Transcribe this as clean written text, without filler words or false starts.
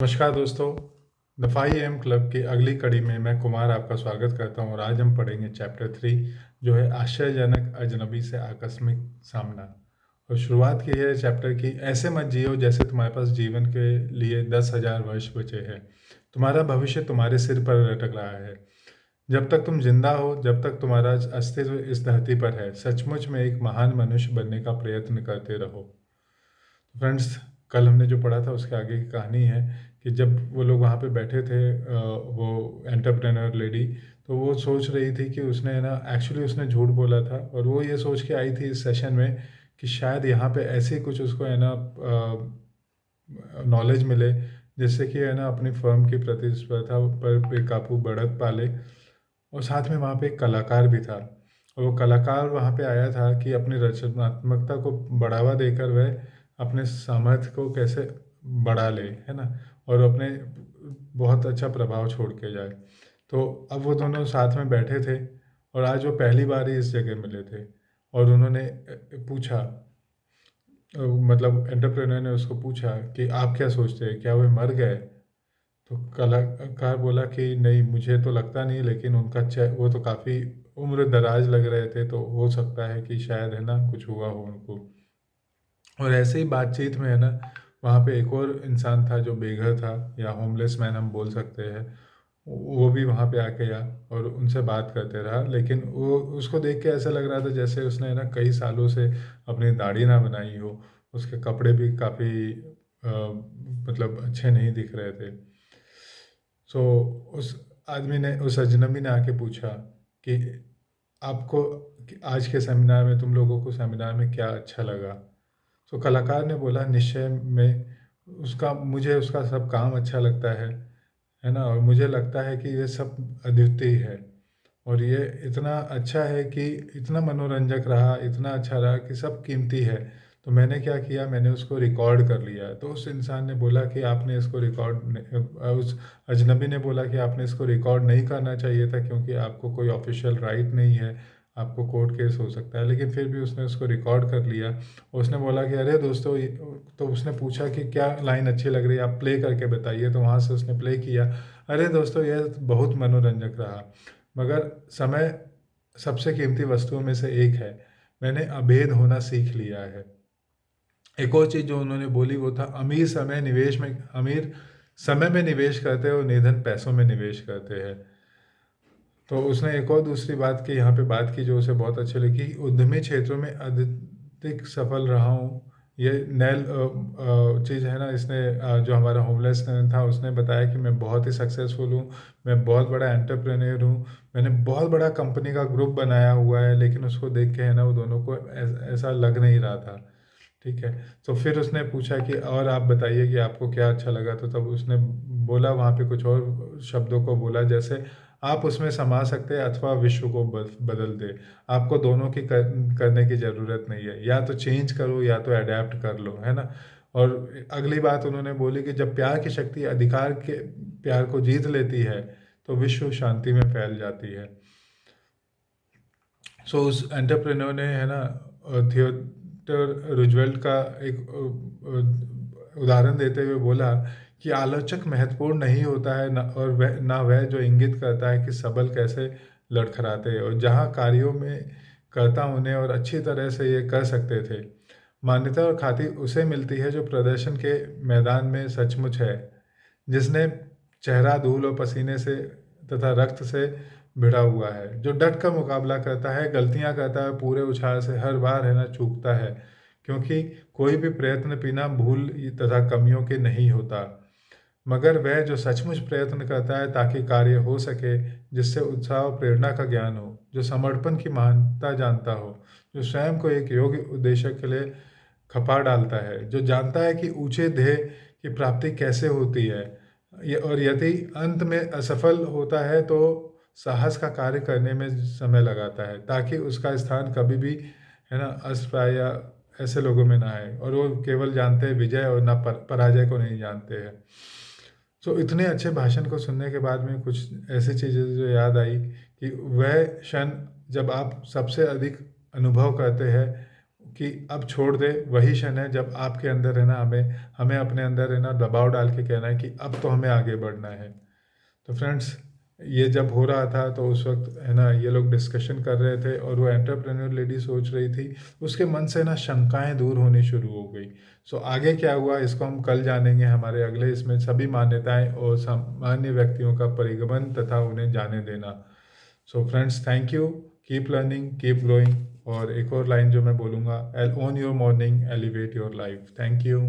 नमस्कार दोस्तों। The 5 AM club की अगली कड़ी में मैं कुमार आपका स्वागत करता हूँ और आज हम पढ़ेंगे चैप्टर 3 जो है आश्चर्यजनक अजनबी से आकस्मिक सामना। और शुरुआत की है चैप्टर की, ऐसे मत जियो जैसे तुम्हारे पास जीवन के लिए 10,000 वर्ष बचे हैं। तुम्हारा भविष्य तुम्हारे सिर पर लटक रहा है। जब तक तुम जिंदा हो, जब तक तुम्हारा अस्तित्व इस धरती पर है, सचमुच में एक महान मनुष्य बनने का प्रयत्न करते रहो। फ्रेंड्स, कल हमने जो पढ़ा था उसके आगे की कहानी है कि जब वो लोग वहाँ पे बैठे थे, वो एंटरप्रेन्योर लेडी, तो वो सोच रही थी कि उसने ना एक्चुअली उसने झूठ बोला था और वो ये सोच के आई थी इस सेशन में कि शायद यहाँ पे ऐसे कुछ उसको है ना नॉलेज मिले जिससे कि है ना अपनी फर्म की प्रतिस्पर्धा पर बेकाबू बढ़त पाले। और साथ में वहाँ पे एक कलाकार भी था और वो कलाकार वहाँ पे आया था कि अपनी रचनात्मकता को बढ़ावा देकर वह अपने सामर्थ्य को कैसे बढ़ा ले, है ना, और अपने बहुत अच्छा प्रभाव छोड़ के जाए। तो अब वो दोनों साथ में बैठे थे और आज वो पहली बार ही इस जगह मिले थे और उन्होंने पूछा, मतलब एंटरप्रेन्योर ने उसको पूछा कि आप क्या सोचते हैं, क्या वे मर गए? तो कलाकार बोला कि नहीं, मुझे तो लगता नहीं, लेकिन उनका वो तो काफ़ी उम्र दराज लग रहे थे, तो हो सकता है कि शायद है ना कुछ हुआ हो उनको। और ऐसे ही बातचीत में है ना वहाँ पे एक और इंसान था जो बेघर था या होमलेस मैन हम बोल सकते हैं। वो भी वहाँ पे आके गया और उनसे बात करते रहा, लेकिन वो उसको देख के ऐसा लग रहा था जैसे उसने है ना कई सालों से अपनी दाढ़ी ना बनाई हो। उसके कपड़े भी काफ़ी मतलब अच्छे नहीं दिख रहे थे। सो उस आदमी ने, उस अजनबी ने आके पूछा कि आपको कि आज के सेमिनार में, तुम लोगों को सेमिनार में क्या अच्छा लगा? तो कलाकार ने बोला, निश्चय में उसका, मुझे उसका सब काम अच्छा लगता है ना, और मुझे लगता है कि ये सब अद्वितीय है और ये इतना अच्छा है कि इतना मनोरंजक रहा, इतना अच्छा रहा कि सब कीमती है। तो मैंने क्या किया, मैंने उसको रिकॉर्ड कर लिया। तो उस इंसान ने बोला कि आपने इसको उस अजनबी ने बोला कि आपने इसको रिकॉर्ड नहीं करना चाहिए था क्योंकि आपको कोई ऑफिशियल राइट नहीं है, आपको कोर्ट केस हो सकता है। लेकिन फिर भी उसने उसको रिकॉर्ड कर लिया। उसने बोला कि अरे दोस्तों तो उसने पूछा कि क्या लाइन अच्छी लग रही है, आप प्ले करके बताइए। तो वहाँ से उसने प्ले किया। अरे दोस्तों, यह बहुत मनोरंजक रहा, मगर समय सबसे कीमती वस्तुओं में से एक है। मैंने अभेद होना सीख लिया है। एक और चीज़ जो उन्होंने बोली वो था, अमीर समय में निवेश करते हैं और निधन पैसों में निवेश करते हैं। तो उसने एक और दूसरी बात की, यहाँ पे बात की जो उसे बहुत अच्छी लगी, उद्यमी क्षेत्रों में अधिक सफल रहा हूँ। ये नैल चीज़ है ना, इसने जो हमारा होमलेस था उसने बताया कि मैं बहुत ही सक्सेसफुल हूँ, मैं बहुत बड़ा एंटरप्रेन्योर हूँ, मैंने बहुत बड़ा कंपनी का ग्रुप बनाया हुआ है। लेकिन उसको देख के है ना वो दोनों को ऐसा लग नहीं रहा था। ठीक है। तो फिर उसने पूछा कि और आप बताइए कि आपको क्या अच्छा लगा। तो तब उसने बोला, वहाँ पे कुछ और शब्दों को बोला, जैसे आप उसमें समा सकते हैं अथवा विश्व को बदल दे। आपको दोनों की करने की ज़रूरत नहीं है, या तो चेंज करो या तो अडेप्ट कर लो, है ना। और अगली बात उन्होंने बोली कि जब प्यार की शक्ति प्यार को जीत लेती है तो विश्व शांति में फैल जाती है। सो उस एंटरप्रेन्योर ने है ना थिएटर रूजवेल्ट का एक उदाहरण देते हुए बोला कि आलोचक महत्वपूर्ण नहीं होता है न, और वह जो इंगित करता है कि सबल कैसे लड़खड़ाते हैं, और जहाँ कार्यों में करता उन्हें और अच्छी तरह से ये कर सकते थे। मान्यता और ख्याति उसे मिलती है जो प्रदर्शन के मैदान में सचमुच है, जिसने चेहरा धूल और पसीने से तथा रक्त से भिड़ा हुआ है, जो डट कर मुकाबला करता है, गलतियां करता है, पूरे उछाल से हर बार है ना चूकता है, क्योंकि कोई भी प्रयत्न बिना भूल तथा कमियों के नहीं होता। मगर वह जो सचमुच प्रयत्न करता है ताकि कार्य हो सके, जिससे उत्साह और प्रेरणा का ज्ञान हो, जो समर्पण की महानता जानता हो, जो स्वयं को एक योग्य उद्देश्य के लिए खपा डालता है, जो जानता है कि ऊंचे ध्येय की प्राप्ति कैसे होती है, और यदि अंत में असफल होता है तो साहस का कार्य करने में समय लगाता है ताकि उसका स्थान कभी भी है ना अस्प्राय या ऐसे लोगों में ना आए, और वो केवल जानते हैं विजय और ना पराजय को नहीं जानते हैं। सो इतने अच्छे भाषण को सुनने के बाद में कुछ ऐसी चीज़ें जो याद आई कि वह क्षण जब आप सबसे अधिक अनुभव करते हैं कि अब छोड़ दे वही क्षण है जब आपके अंदर है ना, हमें हमें अपने अंदर है ना दबाव डाल के कहना है कि अब तो हमें आगे बढ़ना है। तो फ्रेंड्स, ये जब हो रहा था तो उस वक्त है ना ये लोग डिस्कशन कर रहे थे और वो एंटरप्रेन्योर लेडी सोच रही थी, उसके मन से ना शंकाएं दूर होनी शुरू हो गई। सो आगे क्या हुआ इसको हम कल जानेंगे हमारे अगले इसमें, सभी मान्यताएं और सामान्य व्यक्तियों का परिगमन तथा उन्हें जाने देना। So friends, thank you, keep learning, keep growing. और एक और लाइन जो मैं बोलूँगा, own your morning, elevate your life. Thank you.